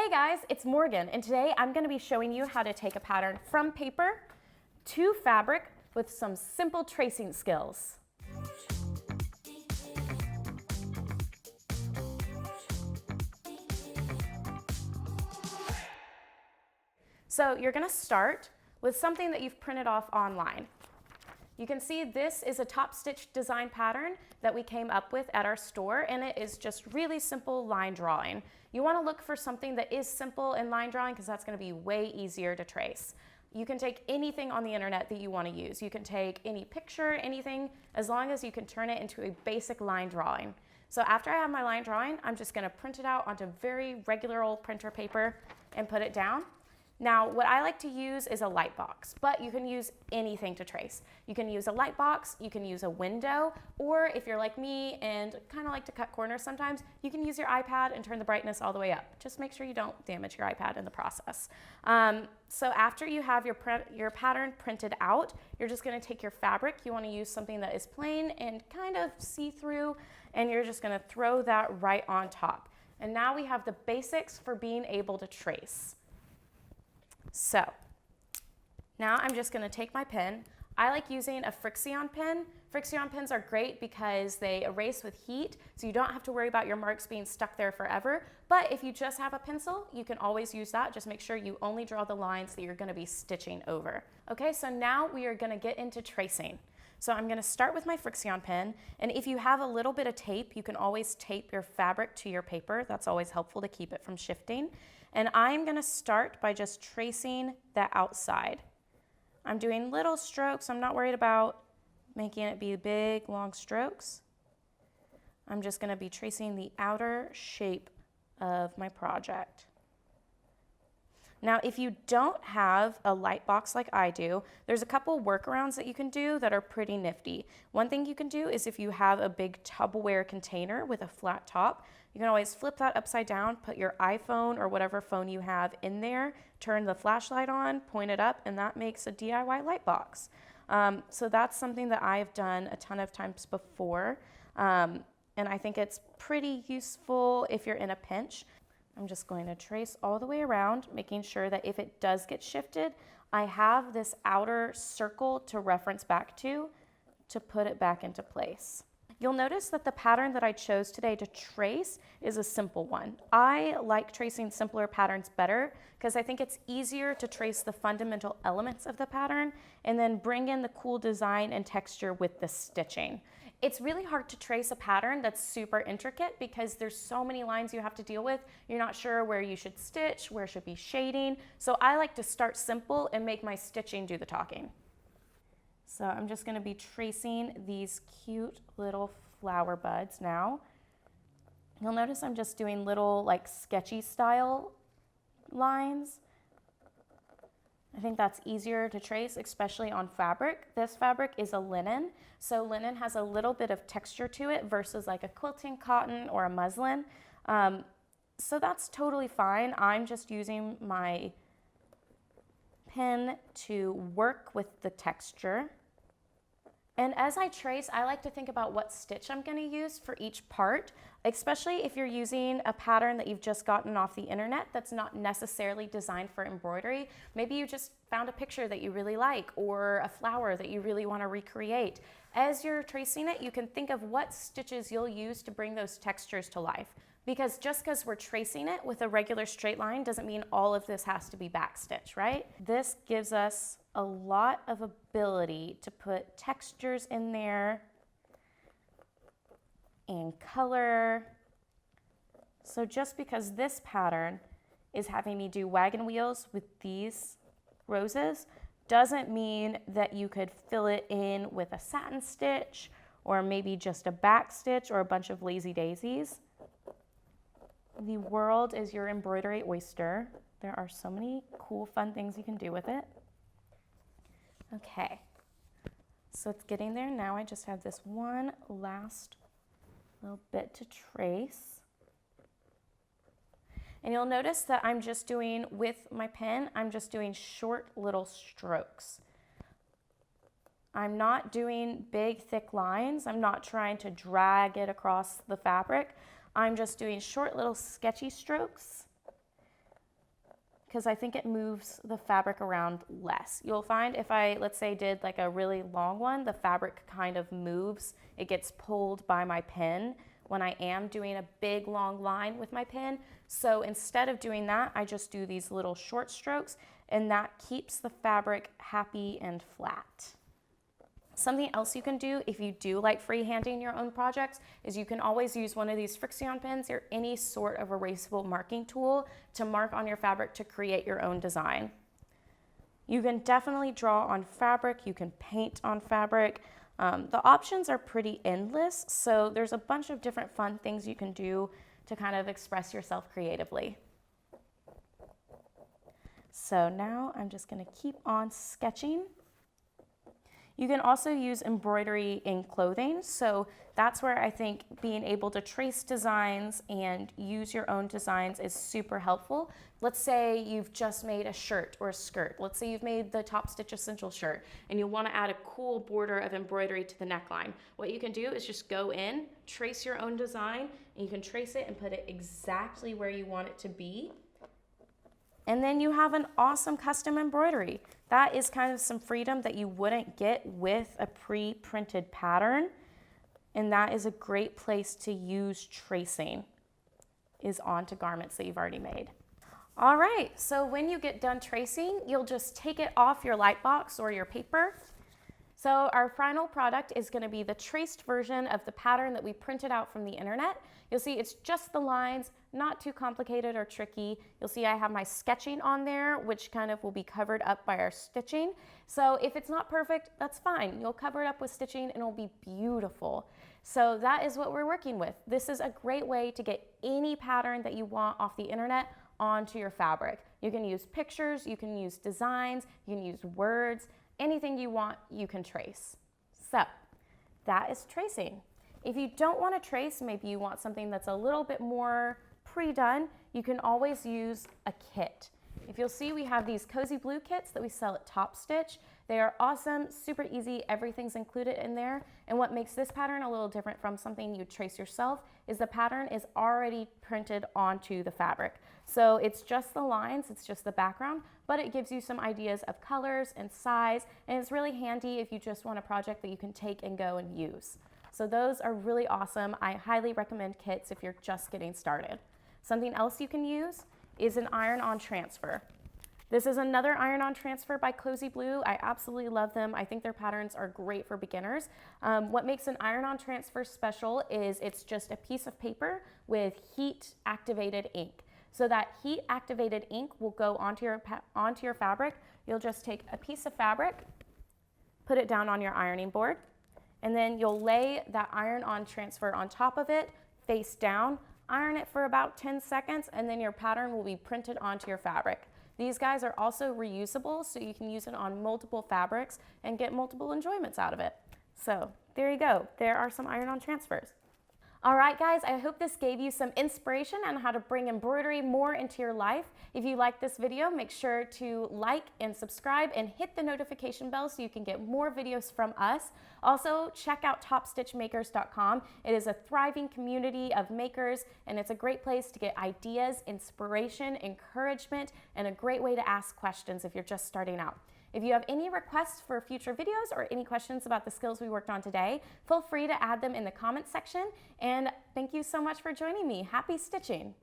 Hey guys, it's Morgan, and today I'm going to be showing you how to take a pattern from paper to fabric with some simple tracing skills. So you're going to start with something that you've printed off online. You can see this is a top stitch design pattern that we came up with at our store, and it is just really simple line drawing. You want to look for something that is simple in line drawing because that's going to be way easier to trace. You can take anything on the internet that you want to use. You can take any picture, anything, as long as you can turn it into a basic line drawing. So after I have my line drawing, I'm just going to print it out onto very regular old printer paper and put it down. Now, what I like to use is a light box, but you can use anything to trace. You can use a light box, you can use a window, or if you're like me and kind of like to cut corners sometimes, you can use your iPad and turn the brightness all the way up. Just make sure you don't damage your iPad in the process. So after you have your pattern printed out, you're just going to take your fabric. You want to use something that is plain and kind of see-through, and you're just going to throw that right on top. And now we have the basics for being able to trace. So now I'm just going to take my pen. I like using a Sewcial pen. Sewcial pens are great because they erase with heat, so you don't have to worry about your marks being stuck there forever. But if you just have a pencil, you can always use that. Just make sure you only draw the lines that you're going to be stitching over. Okay, so now we are going to get into tracing. So I'm going to start with my Sewcial pen, and if you have a little bit of tape, you can always tape your fabric to your paper. That's always helpful to keep it from shifting. And I'm going to start by just tracing the outside. I'm doing little strokes. I'm not worried about making it be big, long strokes. I'm just going to be tracing the outer shape of my project. Now, if you don't have a light box like I do, there's a couple workarounds that you can do that are pretty nifty. One thing you can do is if you have a big Tupperware container with a flat top, you can always flip that upside down, put your iPhone or whatever phone you have in there, turn the flashlight on, point it up, and that makes a DIY light box. So that's something that I've done a ton of times before, and I think it's pretty useful if you're in a pinch. I'm just going to trace all the way around, making sure that if it does get shifted, I have this outer circle to reference back to put it back into place. You'll notice that the pattern that I chose today to trace is a simple one. I like tracing simpler patterns better because I think it's easier to trace the fundamental elements of the pattern and then bring in the cool design and texture with the stitching. It's really hard to trace a pattern that's super intricate because there's so many lines you have to deal with. You're not sure where you should stitch, where should be shading. So I like to start simple and make my stitching do the talking. So I'm just going to be tracing these cute little flower buds now. You'll notice I'm just doing little like sketchy style lines. I think that's easier to trace, especially on fabric. This fabric is a linen, so linen has a little bit of texture to it versus like a quilting cotton or a muslin. So that's totally fine. I'm just using my pen to work with the texture. And as I trace, I like to think about what stitch I'm going to use for each part, especially if you're using a pattern that you've just gotten off the internet that's not necessarily designed for embroidery. Maybe you just found a picture that you really like or a flower that you really want to recreate. As you're tracing it, you can think of what stitches you'll use to bring those textures to life. Because just because we're tracing it with a regular straight line doesn't mean all of this has to be backstitch, right? This gives us a lot of ability to put textures in there and color. So just because this pattern is having me do wagon wheels with these roses doesn't mean that you could fill it in with a satin stitch or maybe just a back stitch or a bunch of lazy daisies. The world is your embroidery oyster. There are so many cool, fun things you can do with it. Okay, so it's getting there now. I just have this one last little bit to trace. And you'll notice that I'm just doing, with my pen, I'm just doing short little strokes. I'm not doing big, thick lines. I'm not trying to drag it across the fabric. I'm just doing short little sketchy strokes because I think it moves the fabric around less. You'll find if I, let's say, did like a really long one, the fabric kind of moves. It gets pulled by my pen when I am doing a big long line with my pen. So instead of doing that, I just do these little short strokes, and that keeps the fabric happy and flat. Something else you can do if you do like freehanding your own projects is you can always use one of these Frixion pens or any sort of erasable marking tool to mark on your fabric to create your own design. You can definitely draw on fabric, you can paint on fabric. The options are pretty endless, so there's a bunch of different fun things you can do to kind of express yourself creatively. So now I'm just going to keep on sketching. You can also use embroidery in clothing, so that's where I think being able to trace designs and use your own designs is super helpful. Let's say you've just made a shirt or a skirt. Let's say you've made the Top Stitch Essential shirt and you want to add a cool border of embroidery to the neckline. What you can do is just go in, trace your own design, and you can trace it and put it exactly where you want it to be. And then you have an awesome custom embroidery. That is kind of some freedom that you wouldn't get with a pre-printed pattern. And that is a great place to use tracing, is onto garments that you've already made. All right, so when you get done tracing, you'll just take it off your light box or your paper. So our final product is going to be the traced version of the pattern that we printed out from the internet. You'll see it's just the lines, not too complicated or tricky. You'll see I have my sketching on there, which kind of will be covered up by our stitching. So if it's not perfect, that's fine. You'll cover it up with stitching and it'll be beautiful. So that is what we're working with. This is a great way to get any pattern that you want off the internet onto your fabric. You can use pictures, you can use designs, you can use words, anything you want, you can trace. So that is tracing. If you don't want to trace, maybe you want something that's a little bit more pre-done, you can always use a kit. If you'll see, we have these cozy blue kits that we sell at Top Stitch. They are awesome, super easy, everything's included in there. And what makes this pattern a little different from something you trace yourself is the pattern is already printed onto the fabric. So it's just the lines, it's just the background, but it gives you some ideas of colors and size, and it's really handy if you just want a project that you can take and go and use. So those are really awesome. I highly recommend kits if you're just getting started. Something else you can use is an iron-on transfer. This is another iron-on transfer by Cozy Blue. I absolutely love them. I think their patterns are great for beginners. What makes an iron-on transfer special is it's just a piece of paper with heat-activated ink. So that heat-activated ink will go onto your fabric. You'll just take a piece of fabric, put it down on your ironing board, and then you'll lay that iron-on transfer on top of it, face down, iron it for about 10 seconds, and then your pattern will be printed onto your fabric. These guys are also reusable, so you can use it on multiple fabrics and get multiple enjoyments out of it. So there you go. There are some iron-on transfers. All right, guys, I hope this gave you some inspiration on how to bring embroidery more into your life. If you like this video, make sure to like and subscribe and hit the notification bell so you can get more videos from us. Also, check out topstitchmakers.com. It is a thriving community of makers, and it's a great place to get ideas, inspiration, encouragement, and a great way to ask questions if you're just starting out. If you have any requests for future videos or any questions about the skills we worked on today, feel free to add them in the comments section. And thank you so much for joining me. Happy stitching!